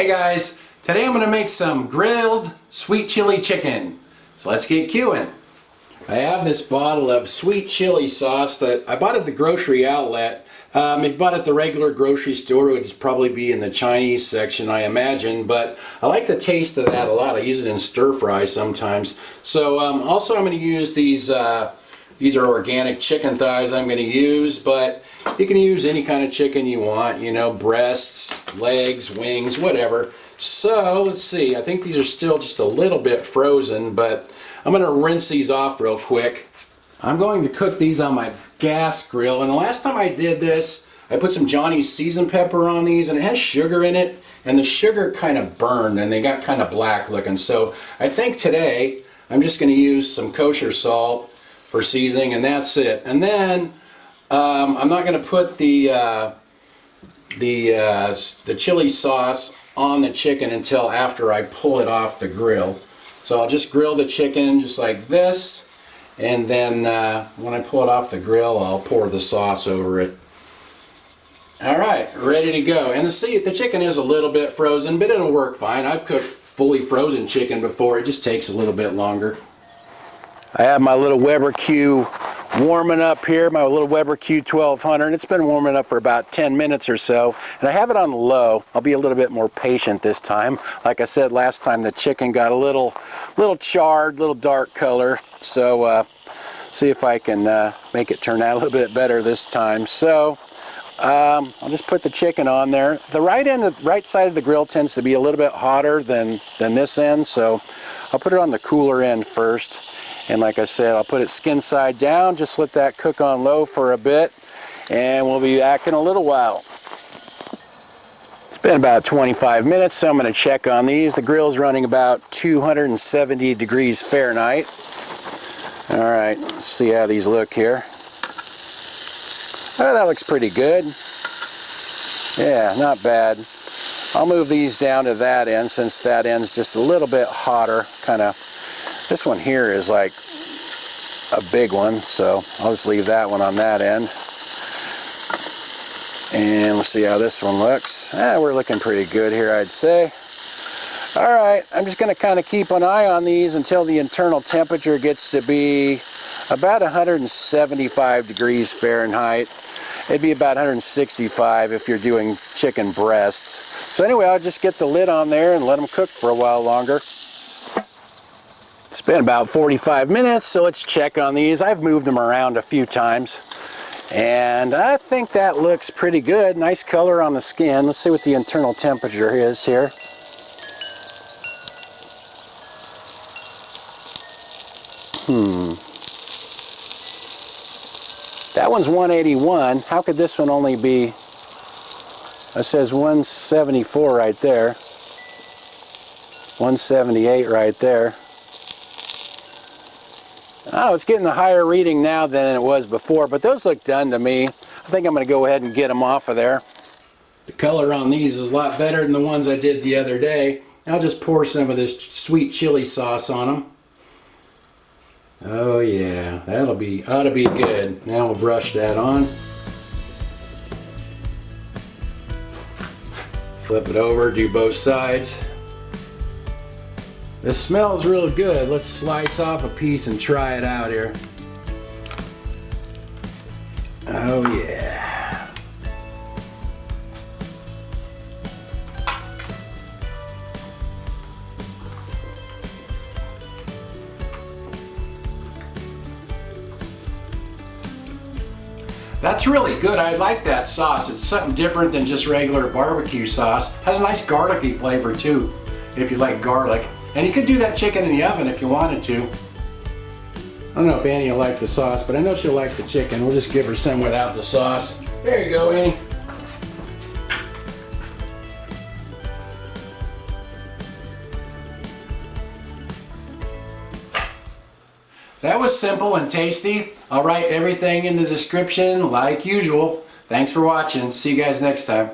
Hey guys, today I'm going to make some grilled sweet chili chicken. So let's get queuing. I have this bottle of sweet chili sauce that I bought at the grocery outlet. If you bought it at the regular grocery store, it would probably be in the Chinese section, I imagine, but I like the taste of that a lot. I use it in stir fry sometimes. So also I'm going to use these are organic chicken thighs I'm going to use, but you can use any kind of chicken you want, you know, breasts, legs, wings, whatever. So let's see, I think these are still just a little bit frozen, but I'm going to rinse these off real quick. I'm going to cook these on my gas grill, and the last time I did this, I put some Johnny's seasoned pepper on these, and it has sugar in it, and the sugar kind of burned and they got kind of black looking. So I think today I'm just going to use some kosher salt for seasoning, and that's it. And then I'm not going to put the chili sauce on the chicken until after I pull it off the grill. So I'll just grill the chicken just like this, and then when I pull it off the grill, I'll pour the sauce over it. Alright, ready to go. And the chicken is a little bit frozen, but it'll work fine. I've cooked fully frozen chicken before. It just takes a little bit longer. I have my little Weber Q warming up here, my little Weber Q 1200. It's been warming up for about 10 minutes or so, and I have it on low. I'll be a little bit more patient this time. Like I said last time, the chicken got a little charred, little dark color. So see if I can make it turn out a little bit better this time. So I'll just put the chicken on there. The right side of the grill tends to be a little bit hotter than this end, so I'll put it on the cooler end first. And like I said, I'll put it skin side down, just let that cook on low for a bit, and we'll be back in a little while. It's been about 25 minutes, so I'm going to check on these. The grill's running about 270 degrees Fahrenheit. All right, let's see how these look here. Oh, that looks pretty good. Yeah, not bad. I'll move these down to that end, since that end's just a little bit hotter, kind of. This one here is like a big one, so I'll just leave that one on that end. And we'll see how this one looks. We're looking pretty good here, I'd say. Alright, I'm just going to kind of keep an eye on these until the internal temperature gets to be about 175 degrees Fahrenheit. It'd be about 165 if you're doing chicken breasts. So anyway, I'll just get the lid on there and let them cook for a while longer. It's been about 45 minutes, so let's check on these. I've moved them around a few times, and I think that looks pretty good. Nice color on the skin. Let's see what the internal temperature is here. That one's 181. How could this one only be? It says 174 right there. 178 right there. Oh, it's getting a higher reading now than it was before, but those look done to me. I think I'm going to go ahead and get them off of there. The color on these is a lot better than the ones I did the other day. I'll just pour some of this sweet chili sauce on them. Oh yeah, ought to be good. Now we'll brush that on. Flip it over, do both sides. This smells real good. Let's slice off a piece and try it out here. Oh yeah. That's really good. I like that sauce. It's something different than just regular barbecue sauce. Has a nice garlicky flavor too, if you like garlic. And you could do that chicken in the oven if you wanted to. I don't know if Annie will like the sauce, but I know she'll like the chicken. We'll just give her some without the sauce. There you go, Annie. That was simple and tasty. I'll write everything in the description like usual. Thanks for watching. See you guys next time.